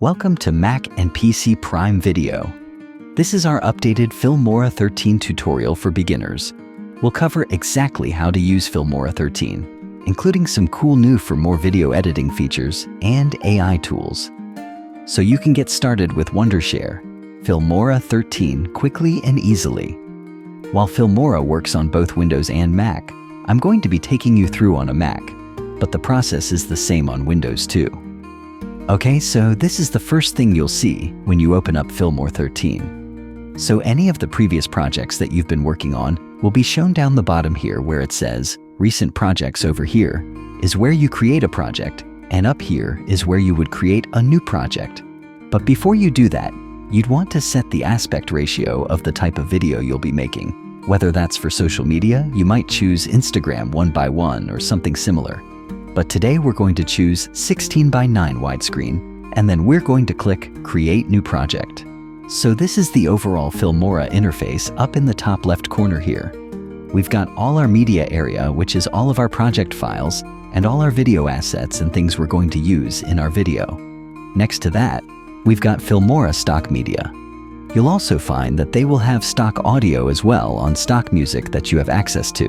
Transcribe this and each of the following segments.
Welcome to Mac and PC Prime Video. This is our updated Filmora 13 tutorial for beginners. We'll cover exactly how to use Filmora 13, including some cool new for more video editing features and AI tools. So you can get started with Wondershare Filmora 13 quickly and easily. While Filmora works on both Windows and Mac, I'm going to be taking you through on a Mac, but the process is the same on Windows too. Okay, so this is the first thing you'll see when you open up Filmora 13. So any of the previous projects that you've been working on will be shown down the bottom here where it says Recent Projects. Over here is where you create a project, and up here is where you would create a new project. But before you do that, you'd want to set the aspect ratio of the type of video you'll be making. Whether that's for social media, you might choose Instagram 1:1 or something similar. But today we're going to choose 16:9 widescreen, and then we're going to click Create New Project. So this is the overall Filmora interface up in the top left corner here. We've got all our media area, which is all of our project files, and all our video assets and things we're going to use in our video. Next to that, we've got Filmora stock media. You'll also find that they will have stock audio as well on stock music that you have access to.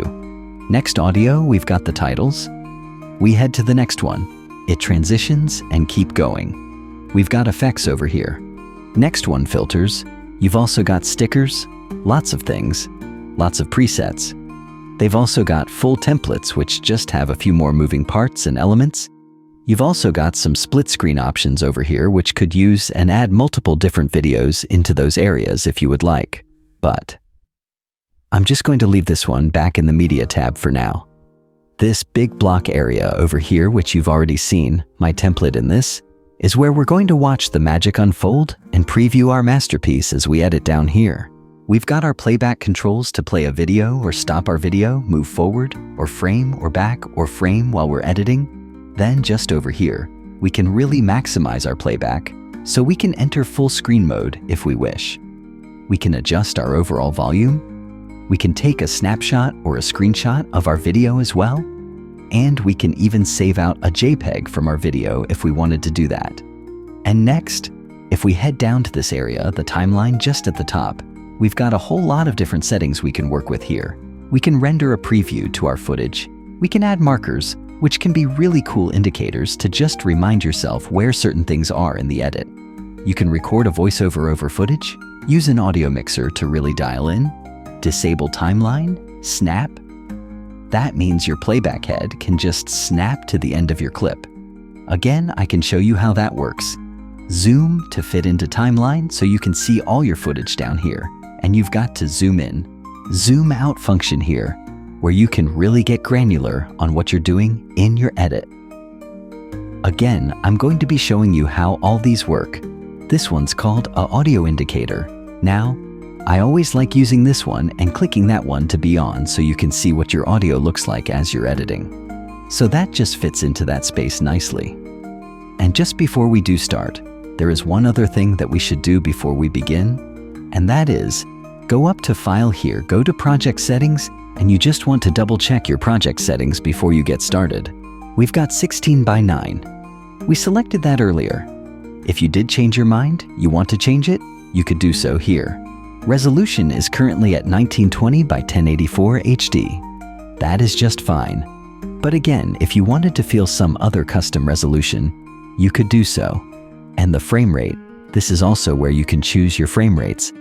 Next audio, we've got the titles. We head to the next one. It transitions and keep going. We've got effects over here. Next one, filters. You've also got stickers, lots of things, lots of presets. They've also got full templates, which just have a few more moving parts and elements. You've also got some split screen options over here, which could use and add multiple different videos into those areas if you would like. But I'm just going to leave this one back in the media tab for now. This big block area over here, which you've already seen, my template in this, is where we're going to watch the magic unfold and preview our masterpiece as we edit down here. We've got our playback controls to play a video or stop our video, move forward, or frame or back or frame while we're editing. Then just over here, we can really maximize our playback, so we can enter full screen mode if we wish. We can adjust our overall volume. We can take a snapshot or a screenshot of our video as well. And we can even save out a JPEG from our video if we wanted to do that. And next, if we head down to this area, the timeline just at the top, we've got a whole lot of different settings we can work with here. We can render a preview to our footage. We can add markers, which can be really cool indicators to just remind yourself where certain things are in the edit. You can record a voiceover over footage, use an audio mixer to really dial in, disable timeline, snap. That means your playback head can just snap to the end of your clip. Again, I can show you how that works. Zoom to fit into timeline so you can see all your footage down here. And you've got to zoom in. Zoom out function here, where you can really get granular on what you're doing in your edit. Again, I'm going to be showing you how all these work. This one's called an audio indicator. Now, I always like using this one and clicking that one to be on so you can see what your audio looks like as you're editing. So that just fits into that space nicely. And just before we do start, there is one other thing that we should do before we begin, and that is go up to File here, go to Project Settings, and you just want to double check your project settings before you get started. We've got 16:9. We selected that earlier. If you did change your mind, you want to change it, you could do so here. Resolution is currently at 1920 by 1084 HD. That is just fine. But again, if you wanted to feel some other custom resolution, you could do so. And the frame rate, this is also where you can choose your frame rates.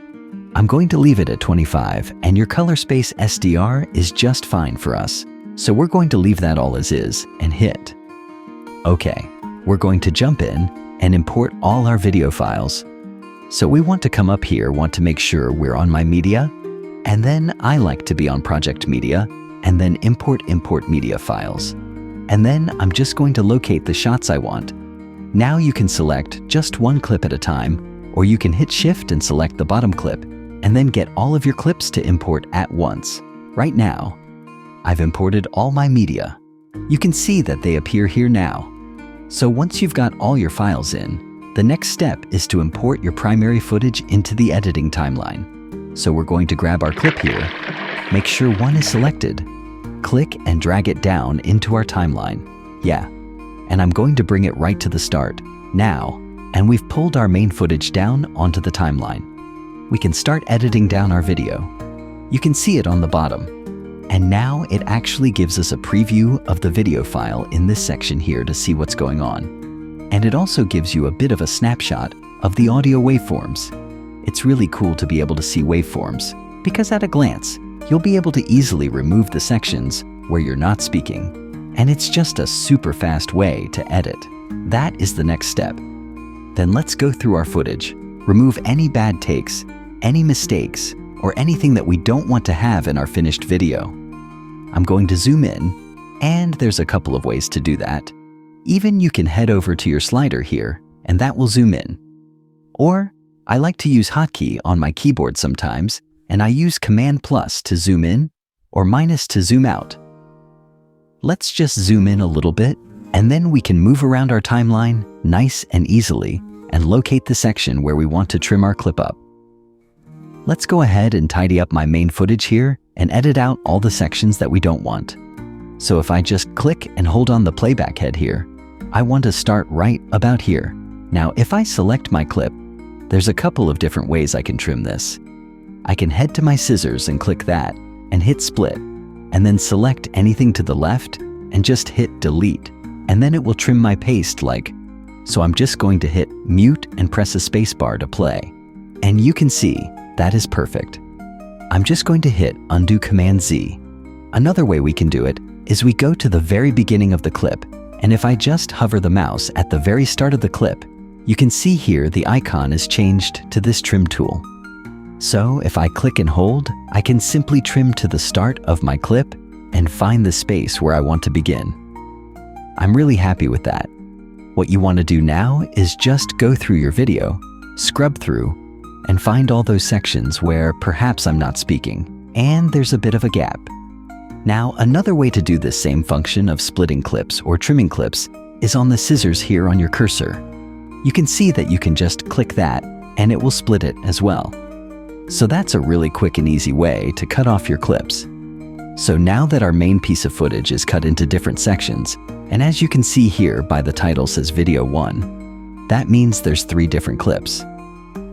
I'm going to leave it at 25, and your color space SDR is just fine for us. So we're going to leave that all as is and hit. Okay, we're going to jump in and import all our video files. So we want to come up here, want to make sure we're on My Media, and then I like to be on Project Media, and then import media files. And then I'm just going to locate the shots I want. Now you can select just one clip at a time, or you can hit Shift and select the bottom clip, and then get all of your clips to import at once. Right now, I've imported all my media. You can see that they appear here now. So once you've got all your files in, the next step is to import your primary footage into the editing timeline. So we're going to grab our clip here, make sure one is selected, click and drag it down into our timeline. Yeah, and I'm going to bring it right to the start. Now, and we've pulled our main footage down onto the timeline. We can start editing down our video. You can see it on the bottom. And now it actually gives us a preview of the video file in this section here to see what's going on. And it also gives you a bit of a snapshot of the audio waveforms. It's really cool to be able to see waveforms, because at a glance, you'll be able to easily remove the sections where you're not speaking. And it's just a super fast way to edit. That is the next step. Then let's go through our footage, remove any bad takes, any mistakes, or anything that we don't want to have in our finished video. I'm going to zoom in, and there's a couple of ways to do that. Even you can head over to your slider here, and that will zoom in. Or I like to use hotkey on my keyboard sometimes, and I use Command+ to zoom in, or minus to zoom out. Let's just zoom in a little bit, and then we can move around our timeline nice and easily and locate the section where we want to trim our clip up. Let's go ahead and tidy up my main footage here and edit out all the sections that we don't want. So if I just click and hold on the playback head here, I want to start right about here. Now, if I select my clip, there's a couple of different ways I can trim this. I can head to my scissors and click that and hit split, and then select anything to the left and just hit delete, and then it will trim my paste like. So I'm just going to hit mute and press a spacebar to play. And you can see that is perfect. I'm just going to hit undo Command Z. Another way we can do it is we go to the very beginning of the clip, and if I just hover the mouse at the very start of the clip, you can see here the icon is changed to this trim tool. So if I click and hold, I can simply trim to the start of my clip and find the space where I want to begin. I'm really happy with that. What you want to do now is just go through your video, scrub through, and find all those sections where perhaps I'm not speaking, and there's a bit of a gap. Now, another way to do this same function of splitting clips or trimming clips is on the scissors here on your cursor. You can see that you can just click that, and it will split it as well. So that's a really quick and easy way to cut off your clips. So now that our main piece of footage is cut into different sections, and as you can see here by the title says Video 1, that means there's 3 different clips.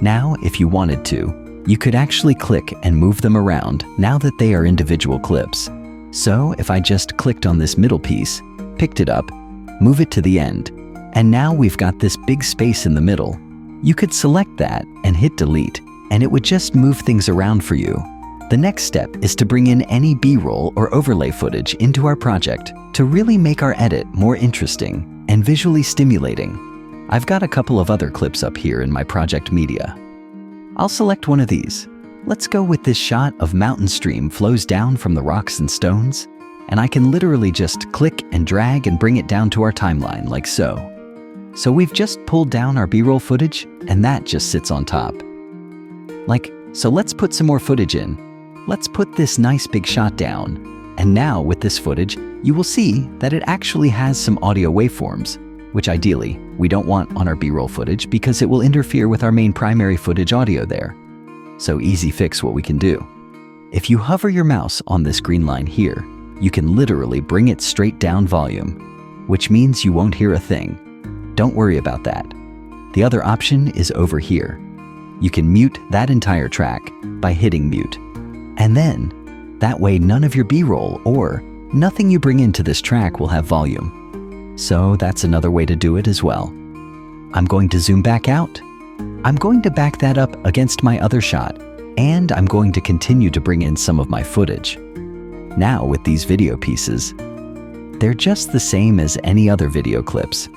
Now, if you wanted to, you could actually click and move them around now that they are individual clips. So if I just clicked on this middle piece, picked it up, move it to the end, and now we've got this big space in the middle, you could select that and hit delete, and it would just move things around for you. The next step is to bring in any B-roll or overlay footage into our project to really make our edit more interesting and visually stimulating. I've got a couple of other clips up here in my project media. I'll select one of these. Let's go with this shot of mountain stream flows down from the rocks and stones, and I can literally just click and drag and bring it down to our timeline like so. So we've just pulled down our B-roll footage, and that just sits on top. So let's put some more footage in. Let's put this nice big shot down. And now with this footage, you will see that it actually has some audio waveforms, which ideally we don't want on our B-roll footage because it will interfere with our main primary footage audio there. So easy fix what we can do. If you hover your mouse on this green line here, you can literally bring it straight down volume, which means you won't hear a thing. Don't worry about that. The other option is over here. You can mute that entire track by hitting mute. And then, that way none of your B-roll or nothing you bring into this track will have volume. So that's another way to do it as well. I'm going to zoom back out. I'm going to back that up against my other shot, and I'm going to continue to bring in some of my footage. Now with these video pieces, they're just the same as any other video clips.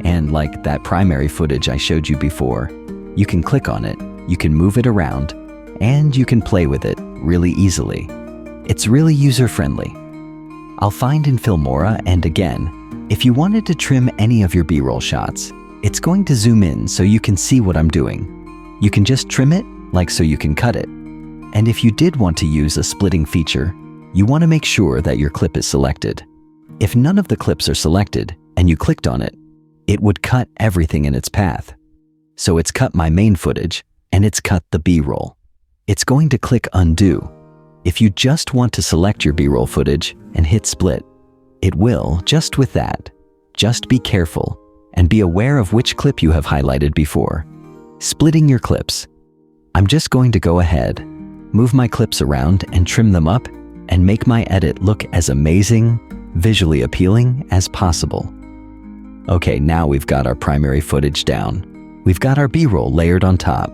And like that primary footage I showed you before, you can click on it, you can move it around, and you can play with it really easily. It's really user-friendly. I'll find in Filmora, and again, if you wanted to trim any of your B-roll shots, it's going to zoom in so you can see what I'm doing. You can just trim it, like so you can cut it. And if you did want to use a splitting feature, you want to make sure that your clip is selected. If none of the clips are selected, and you clicked on it, it would cut everything in its path. So it's cut my main footage, and it's cut the B-roll. It's going to click undo. If you just want to select your B-roll footage and hit split, it will just with that. Just be careful and be aware of which clip you have highlighted before. Splitting your clips. I'm just going to go ahead, move my clips around and trim them up and make my edit look as amazing, visually appealing as possible. Okay, now we've got our primary footage down. We've got our B-roll layered on top.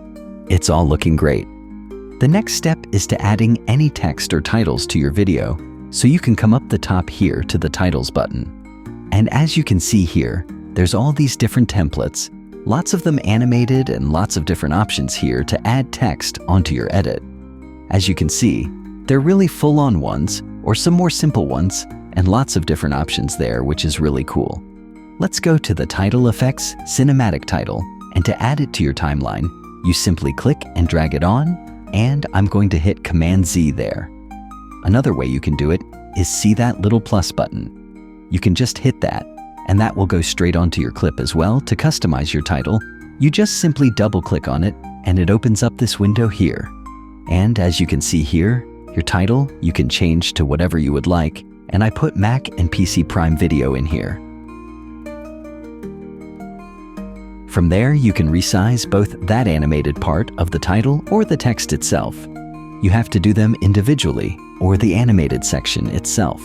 It's all looking great. The next step is to adding any text or titles to your video, so you can come up the top here to the titles button. And as you can see here, there's all these different templates, lots of them animated and lots of different options here to add text onto your edit. As you can see, they're really full-on ones or some more simple ones and lots of different options there, which is really cool. Let's go to the Title Effects Cinematic Title, and to add it to your timeline, you simply click and drag it on, and I'm going to hit Command-Z there. Another way you can do it is see that little plus button. You can just hit that, and that will go straight onto your clip as well. To customize your title, you just simply double-click on it, and it opens up this window here. And as you can see here, your title you can change to whatever you would like, and I put Mac and PC Prime Video in here. From there, you can resize both that animated part of the title or the text itself. You have to do them individually, or the animated section itself.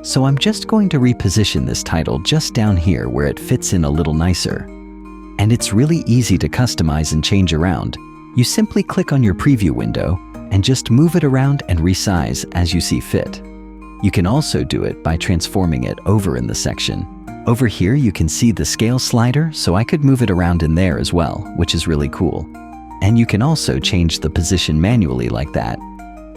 So I'm just going to reposition this title just down here where it fits in a little nicer. And it's really easy to customize and change around. You simply click on your preview window and just move it around and resize as you see fit. You can also do it by transforming it over in the section. Over here you can see the scale slider, so I could move it around in there as well, which is really cool. And you can also change the position manually like that.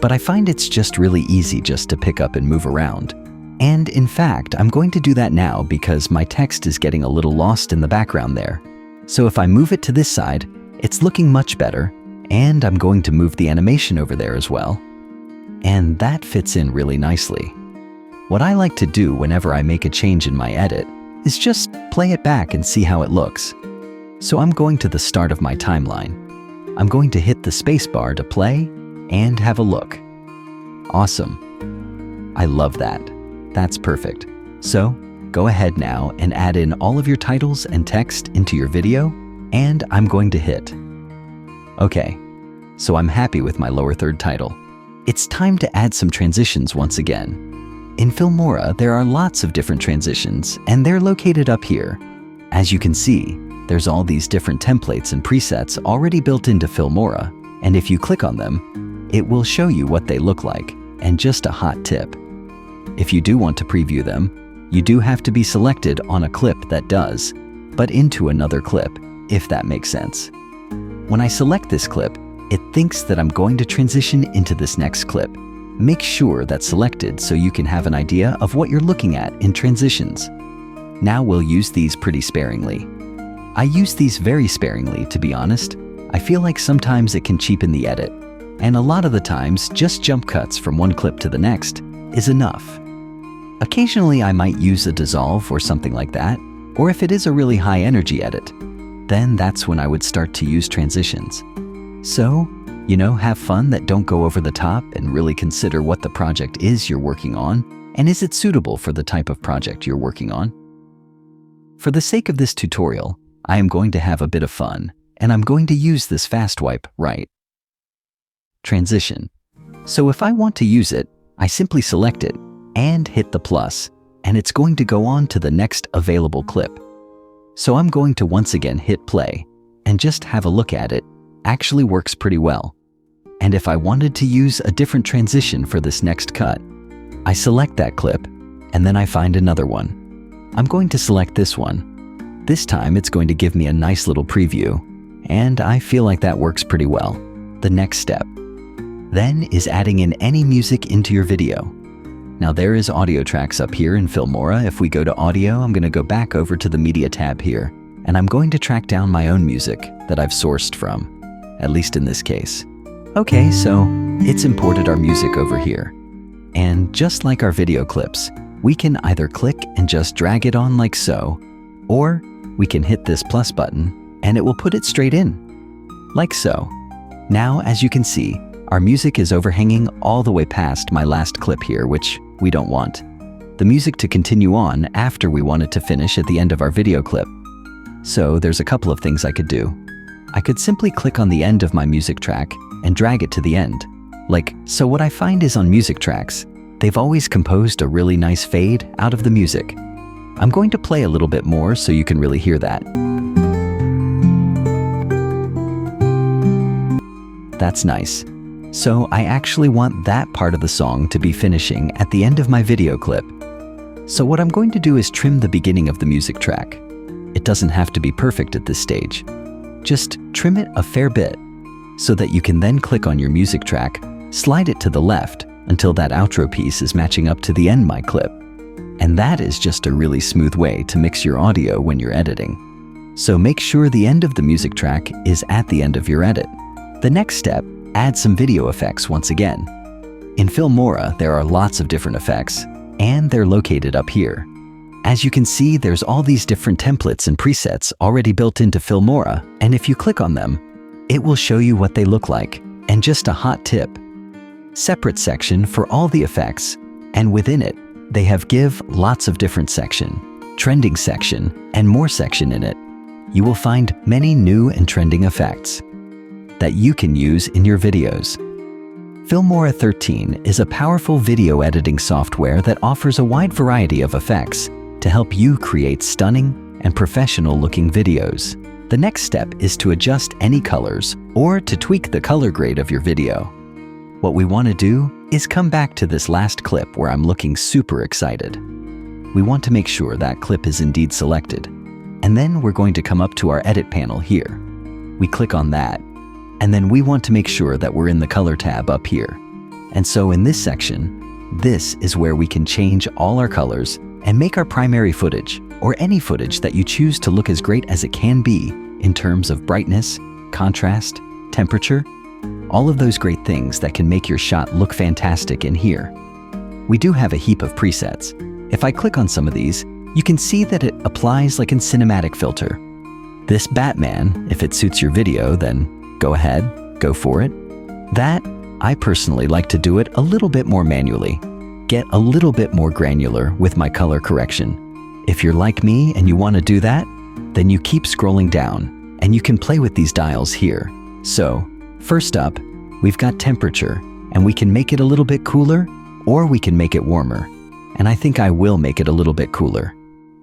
But I find it's just really easy just to pick up and move around. And in fact, I'm going to do that now because my text is getting a little lost in the background there. So if I move it to this side, it's looking much better, and I'm going to move the animation over there as well. And that fits in really nicely. What I like to do whenever I make a change in my edit is just play it back and see how it looks. So I'm going to the start of my timeline. I'm going to hit the spacebar to play and have a look. Awesome. I love that. That's perfect. So go ahead now and add in all of your titles and text into your video, and I'm going to hit. Okay, so I'm happy with my lower third title. It's time to add some transitions once again. In Filmora, there are lots of different transitions, and they're located up here. As you can see, there's all these different templates and presets already built into Filmora, and if you click on them, it will show you what they look like. And just a hot tip, if you do want to preview them, you do have to be selected on a clip that does, but into another clip, if that makes sense. When I select this clip, it thinks that I'm going to transition into this next clip. Make sure that's selected so you can have an idea of what you're looking at in transitions. Now we'll use these pretty sparingly. I use these very sparingly, to be honest. I feel like sometimes it can cheapen the edit, and a lot of the times just jump cuts from one clip to the next is enough. Occasionally I might use a dissolve or something like that, or if it is a really high energy edit, then that's when I would start to use transitions. So, have fun that don't go over the top, and really consider what the project is you're working on, and is it suitable for the type of project you're working on. For the sake of this tutorial, I am going to have a bit of fun, and I'm going to use this fast wipe right. Transition. So if I want to use it, I simply select it and hit the plus, and it's going to go on to the next available clip. So I'm going to once again hit play and just have a look at it. Actually works pretty well. And if I wanted to use a different transition for this next cut, I select that clip and then I find another one. I'm going to select this one. This time it's going to give me a nice little preview, and I feel like that works pretty well. The next step then is adding in any music into your video. Now there is audio tracks up here in Filmora. If we go to audio, I'm going to go back over to the media tab here, and I'm going to track down my own music that I've sourced from, at least in this case. Okay, so it's imported our music over here. And just like our video clips, we can either click and just drag it on like so, or we can hit this plus button and it will put it straight in, like so. Now, as you can see, our music is overhanging all the way past my last clip here, which we don't want. The music to continue on after we want it to finish at the end of our video clip. So there's a couple of things I could do. I could simply click on the end of my music track and drag it to the end. So what I find is on music tracks, they've always composed a really nice fade out of the music. I'm going to play a little bit more so you can really hear that. That's nice. So I actually want that part of the song to be finishing at the end of my video clip. So what I'm going to do is trim the beginning of the music track. It doesn't have to be perfect at this stage. Just trim it a fair bit so that you can then click on your music track, slide it to the left until that outro piece is matching up to the end my clip. And that is just a really smooth way to mix your audio when you're editing. So make sure the end of the music track is at the end of your edit. The next step, add some video effects once again. In Filmora, there are lots of different effects, and they're located up here. As you can see, there's all these different templates and presets already built into Filmora, and if you click on them, it will show you what they look like. And just a hot tip, separate section for all the effects, and within it, they have give lots of different section, trending section, and more section in it. You will find many new and trending effects that you can use in your videos. Filmora 13 is a powerful video editing software that offers a wide variety of effects to help you create stunning and professional-looking videos. The next step is to adjust any colors or to tweak the color grade of your video. What we want to do is come back to this last clip where I'm looking super excited. We want to make sure that clip is indeed selected. And then we're going to come up to our edit panel here. We click on that, and then we want to make sure that we're in the color tab up here. And so in this section, this is where we can change all our colors and make our primary footage, or any footage that you choose to look as great as it can be in terms of brightness, contrast, temperature, all of those great things that can make your shot look fantastic in here. We do have a heap of presets. If I click on some of these, you can see that it applies like a cinematic filter. This Batman, if it suits your video, then go ahead, go for it. That, I personally like to do it a little bit more manually, get a little bit more granular with my color correction. If you're like me and you want to do that, then you keep scrolling down and you can play with these dials here. So, first up, we've got temperature, and we can make it a little bit cooler or we can make it warmer. And I think I will make it a little bit cooler.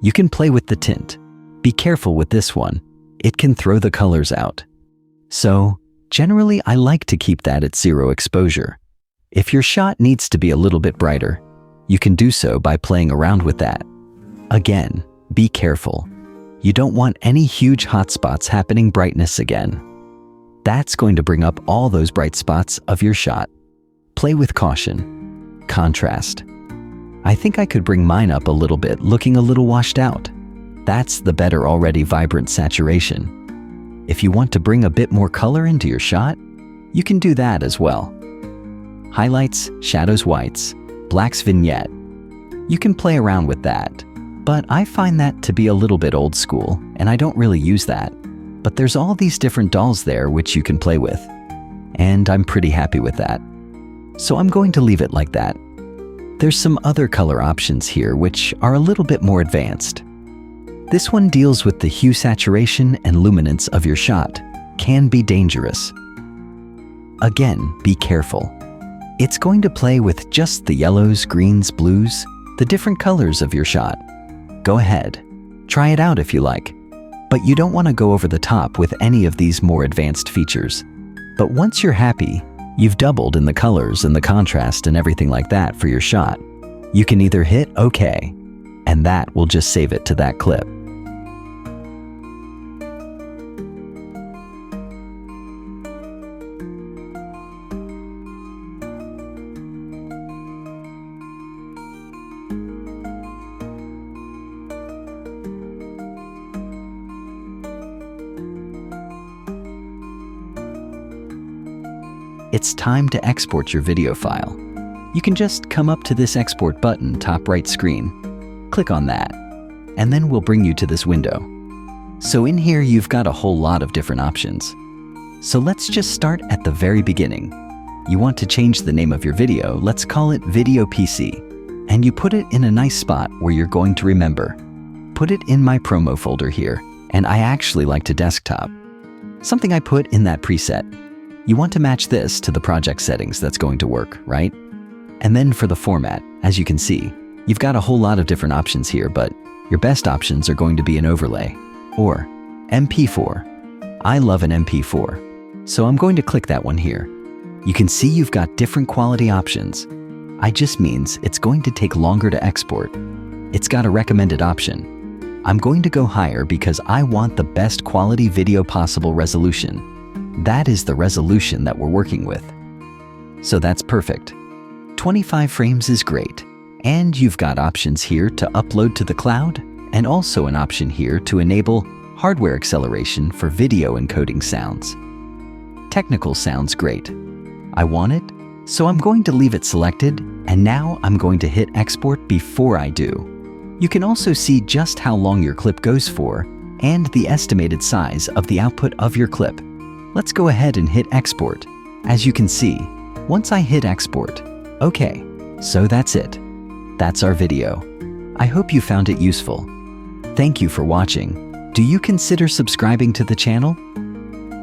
You can play with the tint. Be careful with this one. It can throw the colors out. So, generally I like to keep that at 0 exposure. If your shot needs to be a little bit brighter, you can do so by playing around with that. Again, be careful. You don't want any huge hotspots happening brightness again. That's going to bring up all those bright spots of your shot. Play with caution. Contrast. I think I could bring mine up a little bit, looking a little washed out. That's the better already vibrant saturation. If you want to bring a bit more color into your shot, you can do that as well. Highlights, shadows, whites, blacks, vignette. You can play around with that, but I find that to be a little bit old school, and I don't really use that. But there's all these different dolls there which you can play with, and I'm pretty happy with that. So I'm going to leave it like that. There's some other color options here which are a little bit more advanced. This one deals with the hue saturation and luminance of your shot. Can be dangerous. Again, be careful. It's going to play with just the yellows, greens, blues, the different colors of your shot. Go ahead, try it out if you like. But you don't want to go over the top with any of these more advanced features. But once you're happy, you've doubled in the colors and the contrast and everything like that for your shot, you can either hit OK, and that will just save it to that clip. It's time to export your video file. You can just come up to this export button top right screen, click on that, and then we'll bring you to this window. So in here you've got a whole lot of different options. So let's just start at the very beginning. You want to change the name of your video, let's call it Video PC, and you put it in a nice spot where you're going to remember. Put it in my promo folder here, and I actually like to desktop. Something I put in that preset. You want to match this to the project settings that's going to work, right? And then for the format, as you can see, you've got a whole lot of different options here, but your best options are going to be an overlay or MP4. I love an MP4, so I'm going to click that one here. You can see you've got different quality options. I just means it's going to take longer to export. It's got a recommended option. I'm going to go higher because I want the best quality video possible resolution. That is the resolution that we're working with. So that's perfect. 25 frames is great. And you've got options here to upload to the cloud, and also an option here to enable hardware acceleration for video encoding sounds. Technical sounds great. I want it, so I'm going to leave it selected, and now I'm going to hit export before I do. You can also see just how long your clip goes for and the estimated size of the output of your clip. Let's go ahead and hit export. As you can see, once I hit export, okay, so that's it. That's our video. I hope you found it useful. Thank you for watching. Do you consider subscribing to the channel?